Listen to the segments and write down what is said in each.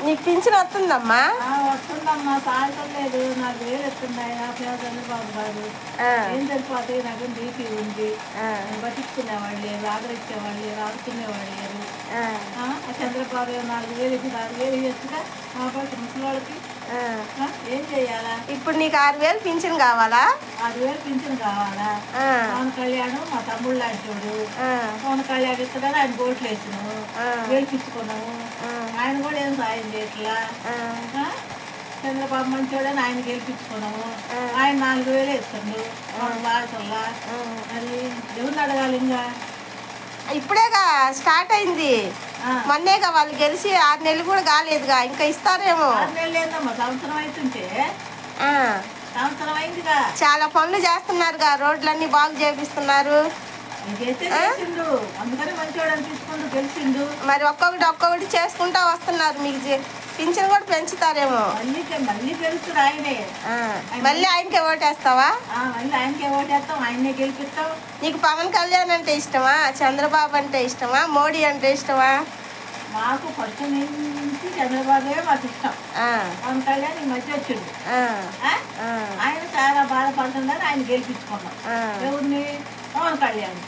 నీకు పింఛన్ వస్తుందమ్మా? వస్తుందమ్మా, సాగలేదు. 4,000 వస్తున్నాయి. చంద్రబాబు గారు ఏం సరిపోతాయి? నాకు డీపీ ఉంది, బతికునేవాళ్ళు లేరు, ఆదరించేవాళ్ళు లేరు, ఆదుకునేవాళ్ళు లేరు. చంద్రబాబు 4,000 ఇది 4,000 ఇవ్వచ్చుగా మా పాటు ముసలివాళ్ళకి. ఏం చెయ్యాలా? ఇప్పుడు నీకు 6,000 పింఛన్ కావాలా? 6,000 పింఛన్ కావాలా? పవన్ కళ్యాణ్ మా తమ్ముడు లాంటి పవన్ కళ్యాణ్ ఇస్తాడని ఆయన ఓట్లు వేసినాము, గెలిపించుకున్నాము. ఆయన కూడా ఏం సాయం చేయట్లా. చంద్రబాబు మంచోడని ఆయన గెలిపించుకున్నాము. ఆయన 4,000 ఇస్తాడు బాగా. మరి ఎవరిని అడగాలి? ఇంకా ఇప్పుడేగా స్టార్ట్ అయింది, మొన్నేగా వాళ్ళు గెలిచి 6 నెలలు కూడా కాలేదుగా, ఇంకా ఇస్తారేమో. 6 నెలలు ఏందమ్మా, సంవత్సరం అవుతుంటే. సంవత్సరం అయిందిగా. చాలా పనులు చేస్తున్నారుగా, రోడ్లన్నీ బాగు చేపిస్తున్నారు. అందుకని మంచోడు అనిపించుకుంటూ గెలిచిండు. మరి ఒక్కొక్కటి చేసుకుంటా వస్తున్నారు. మీకు పింఛన్ కూడా పెంచుతారేమో. మళ్ళీ గెలుస్తాడు ఆయనే. మళ్ళీ ఆయనకే ఓటేస్తావా? మళ్ళీ ఆయనకే ఓటేస్తాం, ఆయనే గెలిపిస్తాం. నీకు పవన్ కళ్యాణ్ అంటే ఇష్టమా, చంద్రబాబు అంటే ఇష్టమా, మోడీ అంటే ఇష్టమా? మాకు ఫస్ట్ నుంచి చంద్రబాబే మాకు ఇష్టం. పవన్ కళ్యాణ్ ఈ మధ్య వచ్చిండు, ఆయన చాలా బాధపడుతుందని ఆయన గెలిపించుకున్నాం. ఎవరిని? పవన్ కళ్యాణ్.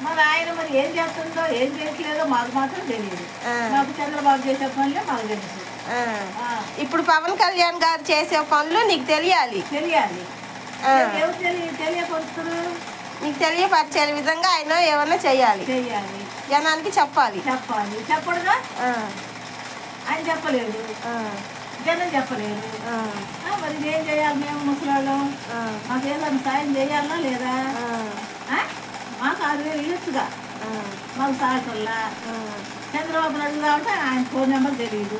మరి ఆయన మరి ఏం చేస్తుందో ఏం చేయట్లేదో మాకు మాత్రం తెలియదు. మాకు చంద్రబాబు చేసే పనులే మాకు తెలుసు. ఇప్పుడు పవన్ కళ్యాణ్ గారు చేసే పనులు నీకు తెలియాలి. ఎవరు తెలియపరుస్తారు? నీకు తెలియపరిచే విధంగా ఆయన ఏమన్నా చెయ్యాలి, జనానికి చెప్పాలి. చెప్పడుగా, ఆయన చెప్పలేదు, జనం చెప్పలేదు. మరి ఏం చేయాలి? మేము ముసలాళ్ళం, మాకు ఏదైనా సాయం చేయాలా లేదా? మాకు 6,000 ఇవ్వచ్చుగా, మాకు సాగల్లా. చంద్రబాబు నాయుడు కాబట్టి ఆయన ఫోన్ నెంబర్ తెలియదు.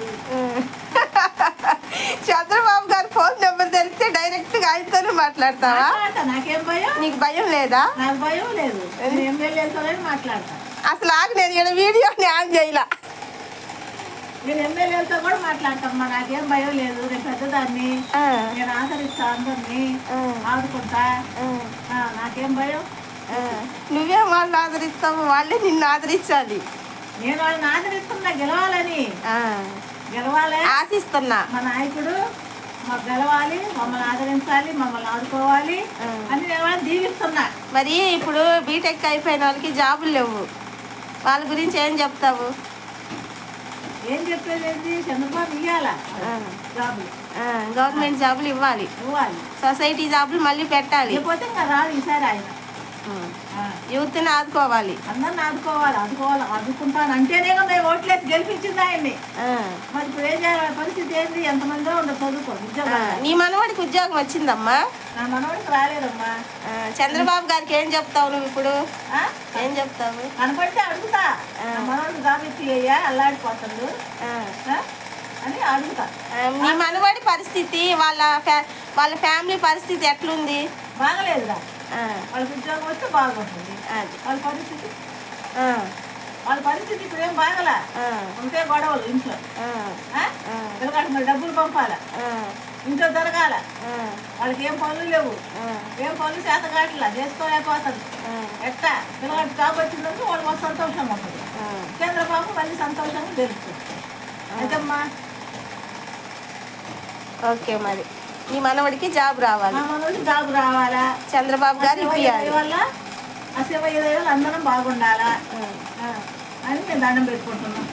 చంద్రబాబు గారు ఫోన్ నెంబర్ తెలిస్తే డైరెక్ట్ గా ఆయనతోనే మాట్లాడతావా? నాకేం భయం? నీకు భయం లేదా? నాకు భయం లేదు, ఎమ్మెల్యేలతో మాట్లాడతా. అసలు ఆగి నేను ఇక్కడ వీడియోని ఆన్ చేయలా. నేను ఎమ్మెల్యేలతో కూడా మాట్లాడతామ్మా, నాకేం భయం లేదు. నేను పెద్దదాన్ని, నేను ఆదరిస్తా, అందరినీ ఆదుకుంటా. నాకేం భయం? నువ్వే వాళ్ళని ఆదరిస్తావు, వాళ్ళే నిన్ను ఆదరించాలి. నేను వాళ్ళని ఆదరిస్తున్నా, గెలవాలని ఆశిస్తున్నా. మా నాయకుడు మాకు గెలవాలి, మమ్మల్ని ఆదరించాలి, మమ్మల్ని ఆదుకోవాలి అని నేను వాళ్ళని దీవిస్తున్నా. మరి ఇప్పుడు బీటెక్ అయిపోయిన వాళ్ళకి జాబులు లేవు, వాళ్ళ గురించి ఏం చెప్తావు? ఏం చెప్పేది? చంద్రబాబు ఇవ్వాలా జాబులు, గవర్నమెంట్ జాబులు ఇవ్వాలి, సొసైటీ జాబులు మళ్ళీ పెట్టాలి. లేకపోతే ఇంకా రాదు ఈసారి ఆయన. యూత్ని ఆదుకోవాలి, అందరిని ఆదుకోవాలి. ఆదుకుంటాను అంటేనే మేము ఓట్లేసి గెలిపించింది ఆయన్ని. మరి ఇప్పుడు ఏం చేయాలి? పరిస్థితి ఏంది? ఎంతమందిలో ఉండదు చదువుకో ఉద్యోగం. నీ మనవాడికి ఉద్యోగం వచ్చిందమ్మా? నా మనవాడికి రాలేదమ్మా. చంద్రబాబు గారికి ఏం చెప్తావు నువ్వు ఇప్పుడు? ఏం చెప్తావు? కనపడితే అడుగుతా, మనవాడికి జాబ్ ఇచ్చి అల్లాడిపోతాడు అని అడుగుతా. నీ మనవాడి పరిస్థితి, వాళ్ళ ఫ్యామిలీ పరిస్థితి ఎట్లుంది? బాగలేదురా. వాళ్ళకి ఉద్యోగం వస్తే బాగుంటుంది. వాళ్ళ పరిస్థితి ఇప్పుడు ఏం బాగలా. ఉంటే గొడవలు ఇంట్లో, పిల్లగాడికి మరి డబ్బులు పంపాల, ఇంట్లో జరగాల. వాళ్ళకి ఏం పనులు లేవు, ఏం పనులు చేత కావట్లా, చేసుకోలేకపోతుంది. ఎట్టా పిల్లగాడికి జాబ్ వచ్చిందంటే వాళ్ళకి సంతోషంగా ఉంటుంది. చంద్రబాబు మళ్ళీ సంతోషంగా తెలుస్తుంది. అదమ్మా. ఓకే, మరి నీ మనవడికి జాబ్ రావాలి, మా మనవడికి జాబ్ రావాలా, చంద్రబాబు గారు ఇప్పియాలి. వల్ల ఆ 50,000 అందరం బాగుండాలా అని మేము దండం పెట్టుకుంటున్నాం.